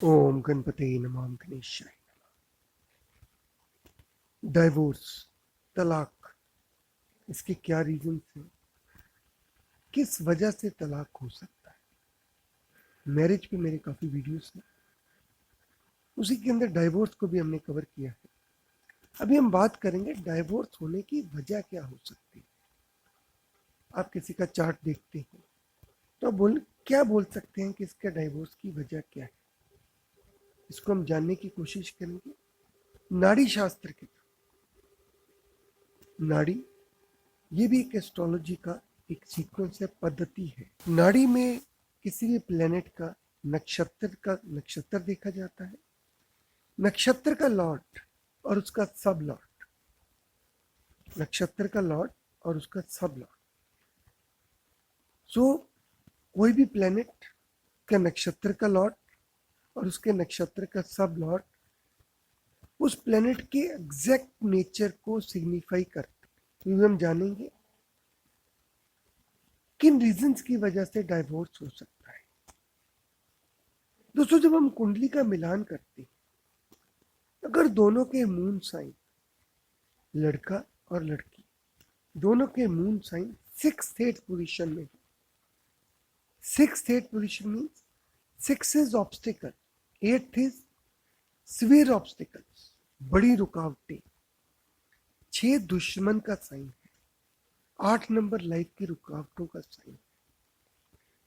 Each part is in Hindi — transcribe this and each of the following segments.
ओम गणपते नमः गणेशाय। डाइवोर्स, तलाक, इसके क्या रीजन है? किस वजह से तलाक हो सकता है? मैरिज पे मेरे काफ़ी वीडियोस हैं, उसी के अंदर डाइवोर्स को भी हमने कवर किया है। अभी हम बात करेंगे डाइवोर्स होने की वजह क्या हो सकती है। आप किसी का चार्ट देखते हैं तो आप क्या बोल सकते हैं कि इसका डाइवोर्स की वजह क्या है? इसको हम जानने की कोशिश करेंगे नाड़ी शास्त्र के। नाड़ी, ये भी एक एस्ट्रोलॉजी का एक सीक्वेंस है, पद्धति है। नाड़ी में किसी भी प्लेनेट का नक्षत्र देखा जाता है, नक्षत्र का लॉर्ड और उसका सब लॉर्ड, नक्षत्र का लॉर्ड और उसका सब लॉर्ड। सो कोई भी प्लेनेट का नक्षत्र का लॉर्ड और उसके नक्षत्र का सब लॉर्ड उस प्लेनेट के एग्जैक्ट नेचर को सिग्निफाई करते हैं। तो हम जानेंगे किन रीजंस की वजह से डाइवोर्स हो सकता है। दोस्तों, जब हम कुंडली का मिलान करते हैं, अगर दोनों के मून साइन, लड़का और लड़की, दोनों के मून साइन 6th पोजीशन में, 6th position means 6 is obstacle, 8th is severe obstacles, बड़ी रुकावटें। 6 दुश्मन का साइन है, 8 नंबर लाइफ की रुकावटों का साइन।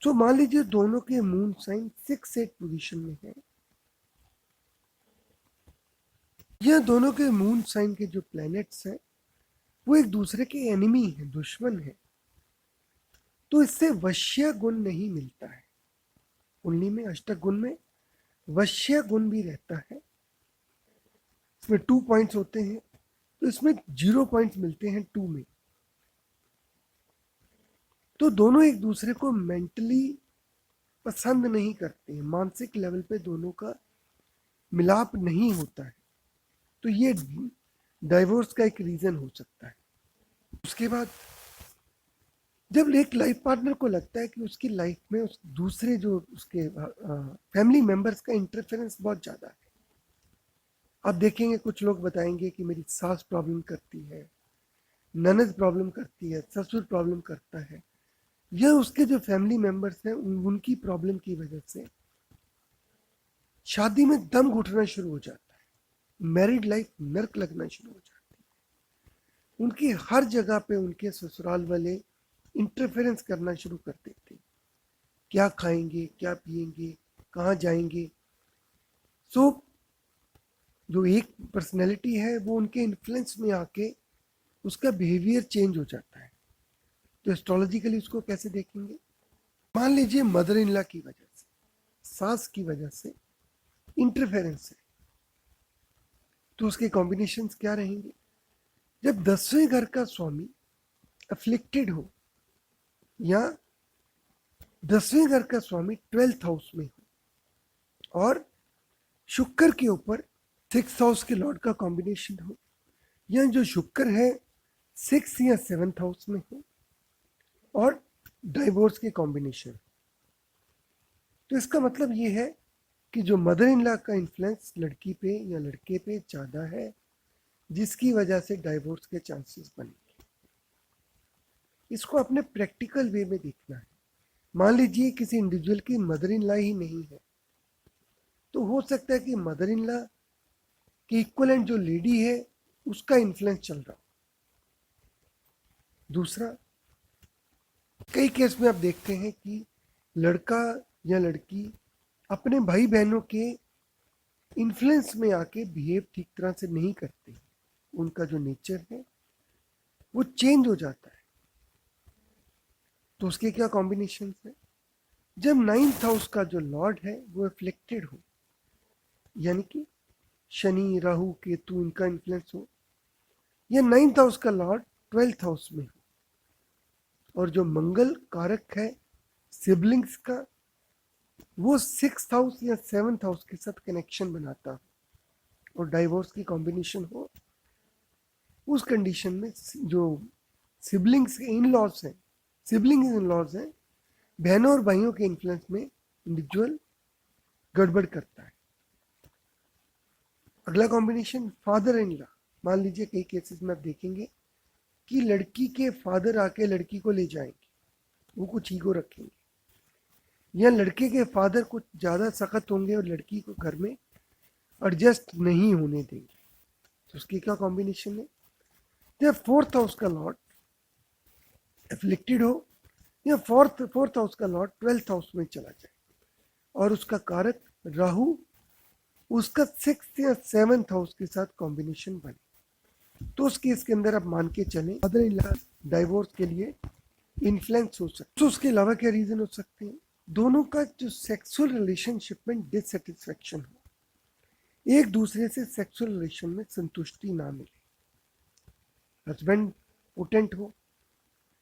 तो मान लीजिए दोनों के मून साइन 6th पोजीशन में है, यह दोनों के मून साइन के जो प्लैनेट्स हैं वो एक दूसरे के एनिमी हैं, दुश्मन हैं। तो इससे वश्य गुण नहीं मिलता है। कुंडली में अष्टक गुण में वश्य गुण भी रहता है। इसमें 2 पॉइंट्स होते हैं, तो इसमें 0 पॉइंट्स मिलते हैं 2 में। तो दोनों एक दूसरे को मेंटली पसंद नहीं करते हैं, मानसिक लेवल पे दोनों का मिलाप नहीं होता है। तो ये डाइवोर्स का एक रीजन हो सकता है। उसके बाद जब एक लाइफ पार्टनर को लगता है कि उसकी लाइफ में उस दूसरे जो उसके फैमिली मेंबर्स का इंटरफेरेंस बहुत ज़्यादा है। आप देखेंगे कुछ लोग बताएंगे कि मेरी सास प्रॉब्लम करती है, ननद प्रॉब्लम करती है, ससुर प्रॉब्लम करता है। यह उसके जो फैमिली मेंबर्स हैं उनकी प्रॉब्लम की वजह से शादी में दम घुटना शुरू हो जाता है, मैरिड लाइफ नर्क लगना शुरू हो जाती है। उनकी हर जगह पे उनके ससुराल वाले इंटरफेरेंस करना शुरू कर देते हैं। क्या खाएंगे, क्या पिएंगे, कहाँ जाएंगे। सो जो एक पर्सनैलिटी है वो उनके इन्फ्लुएंस में आके उसका बिहेवियर चेंज हो जाता है। तो एस्ट्रोलॉजिकली उसको कैसे देखेंगे? मान लीजिए मदर इन लॉ की वजह से, सास की वजह से इंटरफेरेंस है, तो उसके कॉम्बिनेशंस क्या रहेंगे? जब 10वें घर का स्वामी अफ्लिक्टेड हो या 10वें घर का स्वामी 12th हाउस में हो और शुक्र के ऊपर 6th हाउस के लॉर्ड का कॉम्बिनेशन हो, या जो शुक्र है 6th या 7th हाउस में हो और डाइवोर्स के कॉम्बिनेशन, तो इसका मतलब ये है कि जो मदर इन लॉ का इन्फ्लुएंस लड़की पे या लड़के पे ज़्यादा है, जिसकी वजह से डाइवोर्स के चांसेस बनेंगे। इसको अपने प्रैक्टिकल वे में देखना है। मान लीजिए किसी इंडिविजुअल की मदर इन लॉ ही नहीं है, तो हो सकता है कि मदर इन लॉ की इक्वलेंट जो लेडी है उसका इन्फ्लुएंस चल रहा हो। दूसरा, कई केस में आप देखते हैं कि लड़का या लड़की अपने भाई बहनों के इन्फ्लुएंस में आके बिहेव ठीक तरह से नहीं करते, उनका जो नेचर है वो चेंज हो जाता है। तो उसके क्या कॉम्बिनेशन है? जब 9th हाउस का जो लॉर्ड है वो अफ्लिक्टेड हो, यानी कि शनि, राहु, केतु इनका इन्फ्लुएंस हो, या 9th हाउस का लॉर्ड 12th हाउस में हो, और जो मंगल कारक है सिबलिंग्स का वो 6th हाउस या 7th हाउस के साथ कनेक्शन बनाता हो और डाइवोर्स की कॉम्बिनेशन हो, उस कंडीशन में जो सिबलिंग्स के इन लॉज हैं, सिबलिंग्स इन लॉज हैं, बहनों और भाइयों के इन्फ्लुएंस में इंडिविजुअल गड़बड़ करता है। अगला कॉम्बिनेशन फादर इन लॉ। मान लीजिए कई केसेस में आप देखेंगे कि लड़की के फादर आके लड़की को ले जाएंगे, वो कुछ ईगो रखेंगे, या लड़के के फादर कुछ ज़्यादा सख्त होंगे और लड़की को घर में एडजस्ट नहीं होने देंगे। तो उसकी क्या कॉम्बिनेशन है? या फोर्थ हाउस का लॉर्ड एफ्लिक्टेड हो, या फोर्थ हाउस का लॉर्ड 12th हाउस में चला जाए और उसका कारक राहु उसका 6th या 7th हाउस के साथ कॉम्बिनेशन बने, तो उस केस के अंदर आप मान के चलें फादर इन लॉ डाइवोर्स के लिए इन्फ्लुएंस हो सकते। तो उसके अलावा क्या रीजन हो सकते हैं? दोनों का जो सेक्सुअल रिलेशनशिप में डिससेटिस्फेक्शन हो, एक दूसरे से सेक्सुअल रिलेशन में संतुष्टि ना मिले। हस्बैंड पोटेंट हो,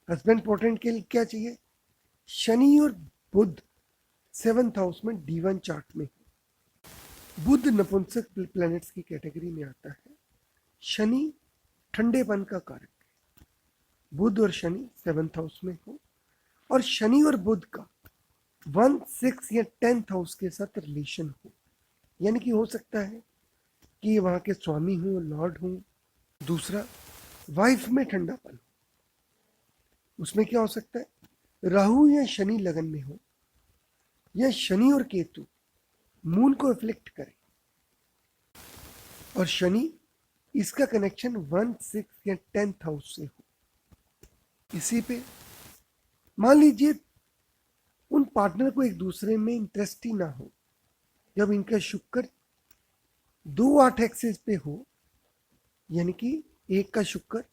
हस्बैंड पोटेंट के लिए क्या चाहिए? शनि और बुध 7th हाउस में D1 चार्ट में हो। बुध नपुंसक प्लैनेट्स की कैटेगरी में आता है। शनि ठंडेपन का कारक है। बुध और शनि 7th हाउस में हो, और शनि और बुध का 1, 6 या 10th हाउस के साथ रिलेशन हो, यानी कि हो सकता है कि वहाँ के स्वामी हों, लॉर्ड हों। दूसरा, वाइफ में ठंडापन हो, उसमें क्या हो सकता है? राहु या शनि लगन में हो, या शनि और केतु मून को एफ्लिक्ट करे, और शनि इसका कनेक्शन 1, 6 या 10th हाउस से हो। इसी पे मान लीजिए उन पार्टनर को एक दूसरे में इंटरेस्ट ही ना हो, जब इनका शुक्र 2-8 एक्सिस पे हो, यानी कि एक का शुक्र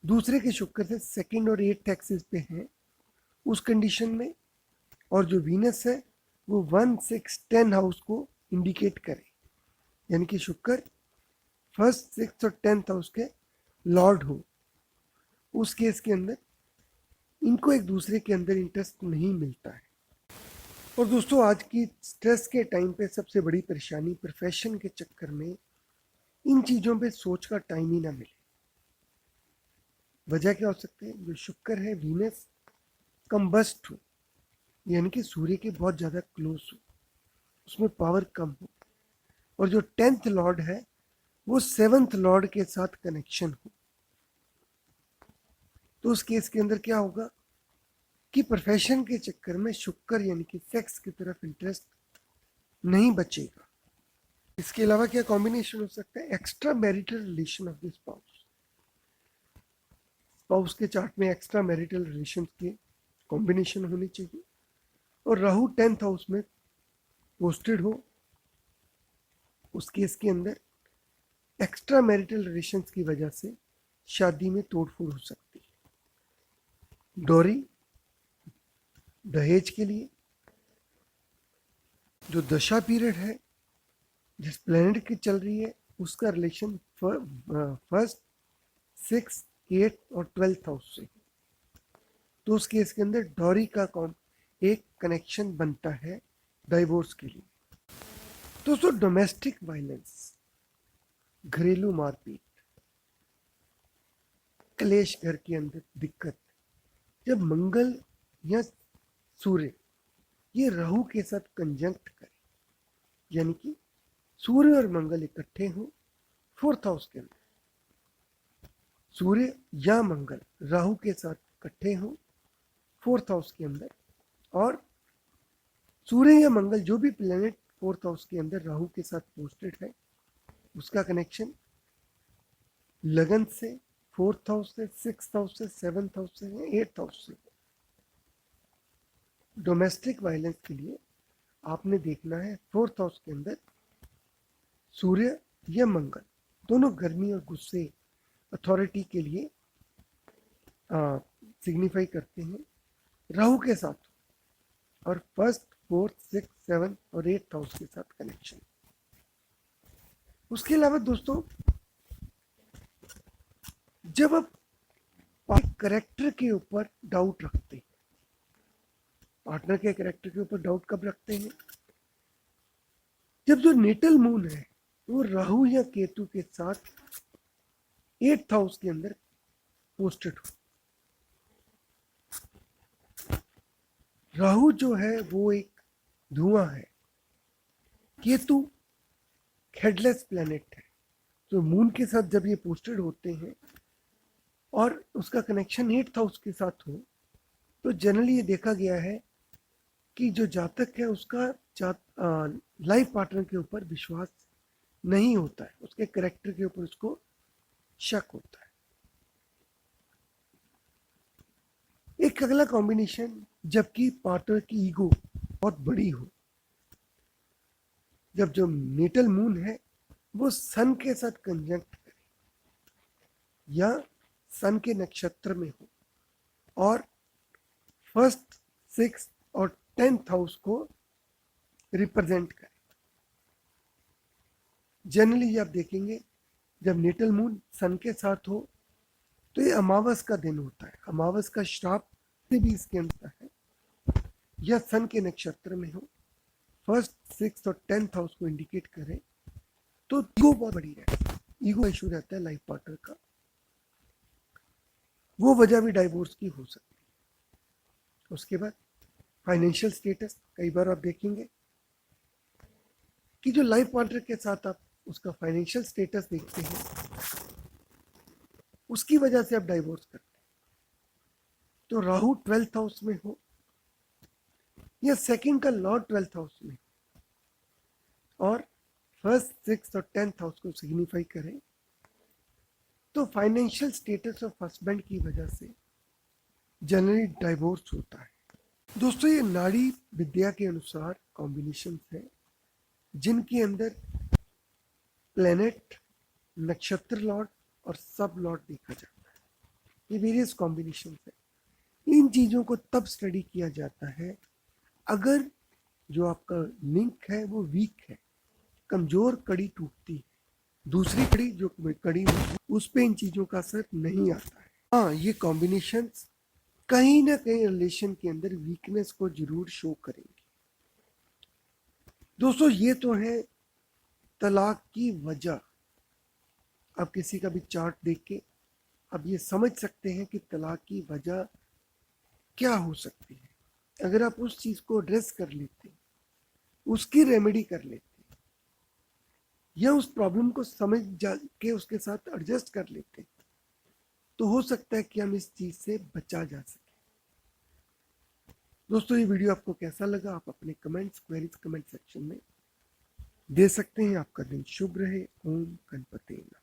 दूसरे के शुक्र से 2nd और 8th एक्सिस पे है, उस कंडीशन में, और जो वीनस है वो 1, 6, 10 हाउस को इंडिकेट करे, यानी कि शुक्र 1st, 6th और 10th हाउस के लॉर्ड हो, उस केस के अंदर इनको एक दूसरे के अंदर इंटरेस्ट नहीं मिलता है। और दोस्तों, आज की स्ट्रेस के टाइम पे सबसे बड़ी परेशानी प्रोफेशन के चक्कर में इन चीज़ों पे सोच का टाइम ही ना मिले। वजह क्या हो सकती है? जो शुक्र है वीनस कंबस्ट हो, यानी कि सूर्य के बहुत ज़्यादा क्लोज हो, उसमें पावर कम हो, और जो 10th लॉर्ड है वो 7th लॉर्ड के साथ कनेक्शन हो, तो उस केस के अंदर क्या होगा कि प्रोफेशन के चक्कर में शुक्र यानी कि सेक्स की तरफ इंटरेस्ट नहीं बचेगा। इसके अलावा क्या कॉम्बिनेशन हो सकता है? Extra marital relation of this spouse. Spouse के चार्ट में एक्स्ट्रा मैरिटल रिलेशन के कॉम्बिनेशन होनी चाहिए, और राहु 10th हाउस में पोस्टेड हो, उस केस के अंदर एक्स्ट्रा मैरिटल रिलेशंस की वजह से शादी में तोड़फोड़ हो सकती है। डोरी दहेज के लिए जो दशा पीरियड है जिस प्लेनेट की चल रही है, उसका रिलेशन 1st, 6th, 8th और 12th हाउस से, तो उस केस के अंदर डॉरी का एक कनेक्शन बनता है डाइवोर्स के लिए। दोस्तों, डोमेस्टिक वायलेंस, घरेलू मारपीट, क्लेश, घर के अंदर दिक्कत, जब मंगल या सूर्य ये राहु के साथ कंजंक्ट करे, यानी कि सूर्य और मंगल इकट्ठे हों 4th हाउस के अंदर, सूर्य या मंगल राहु के साथ इकट्ठे हों 4th हाउस के अंदर, और सूर्य या मंगल जो भी प्लेनेट 4th हाउस के अंदर राहु के साथ पोस्टेड है, उसका कनेक्शन लगन से 4th हाउस से, 6th हाउस से, 7th हाउस से, 8th हाउस से। डोमेस्टिक वायलेंस के लिए आपने देखना है 4th हाउस के अंदर सूर्य या मंगल दोनों गर्मी और गुस्से, अथॉरिटी के लिए सिग्निफाई करते हैं राहु के साथ, और 1st, 4th, 6th, 7th और 8th हाउस के साथ कनेक्शन। उसके अलावा दोस्तों, जब आप करेक्टर के ऊपर डाउट रखते हैं, पार्टनर के करेक्टर के ऊपर डाउट कब रखते हैं? जब जो नेटल मून है वो राहु या केतु के साथ 8th हाउस के अंदर पोस्टेड हो। राहु जो है वो एक धुआं है, केतु हेडलेस प्लैनेट है। तो मून के साथ जब ये पोस्टेड होते हैं और उसका कनेक्शन 8th हाउस के साथ हो, तो जनरली ये देखा गया है कि जो जातक है उसका लाइफ पार्टनर के ऊपर विश्वास नहीं होता है, उसके करेक्टर के ऊपर उसको शक होता है। एक अगला कॉम्बिनेशन, जबकि पार्टनर की ईगो बहुत बड़ी हो, जब जो नेटल मून है वो सन के साथ कंजंक्ट करे या सन के नक्षत्र में हो और 1st, 6th और 10th हाउस को रिप्रेजेंट करे। जनरली आप देखेंगे जब नेटल मून सन के साथ हो तो ये अमावस का दिन होता है। अमावस का श्राप से भी इसके अंदर है, या सन के नक्षत्र में हो, 1st, 6th और 10th हाउस को इंडिकेट करे, तो ईगो बहुत बड़ी है, ईगो इशू रहता है लाइफ पार्टनर का। वो वजह भी डाइवोर्स की हो सकती है। उसके बाद फाइनेंशियल स्टेटस, कई बार आप देखेंगे कि जो लाइफ पार्टनर के साथ आप उसका फाइनेंशियल स्टेटस देखते हैं, उसकी वजह से आप डाइवोर्स करते हैं। तो राहु 12th हाउस में हो या सेकंड का लॉर्ड 12th हाउस में और 1st, 6th और 10th हाउस को सिग्निफाई करें, तो फाइनेंशियल स्टेटस ऑफ हस्बैंड की वजह से जनरली डाइवोर्स होता है। दोस्तों, ये नाड़ी विद्या के अनुसार कॉम्बिनेशन है जिनके अंदर प्लेनेट, नक्षत्र लॉर्ड और सब लॉर्ड देखा जाता है। ये वेरियस कॉम्बिनेशन है। इन चीज़ों को तब स्टडी किया जाता है अगर जो आपका लिंक है वो वीक है, कमजोर कड़ी टूटती है, दूसरी कड़ी जो कड़ी उस पे इन चीज़ों का असर नहीं आता है। हाँ, ये कॉम्बिनेशंस कहीं ना कहीं रिलेशन के अंदर वीकनेस को जरूर शो करेंगे। दोस्तों, ये तो है तलाक की वजह। आप किसी का भी चार्ट देख के अब ये समझ सकते हैं कि तलाक की वजह क्या हो सकती है। अगर आप उस चीज को एड्रेस कर लेते, उसकी रेमेडी कर लेते, या उस प्रॉब्लम को समझ के उसके साथ एडजस्ट कर लेते, तो हो सकता है कि हम इस चीज से बचा जा सके। दोस्तों, ये वीडियो आपको कैसा लगा, आप अपने कमेंट्स, क्वेरीज कमेंट सेक्शन में दे सकते हैं। आपका दिन शुभ रहे। ओम गणपति नमः।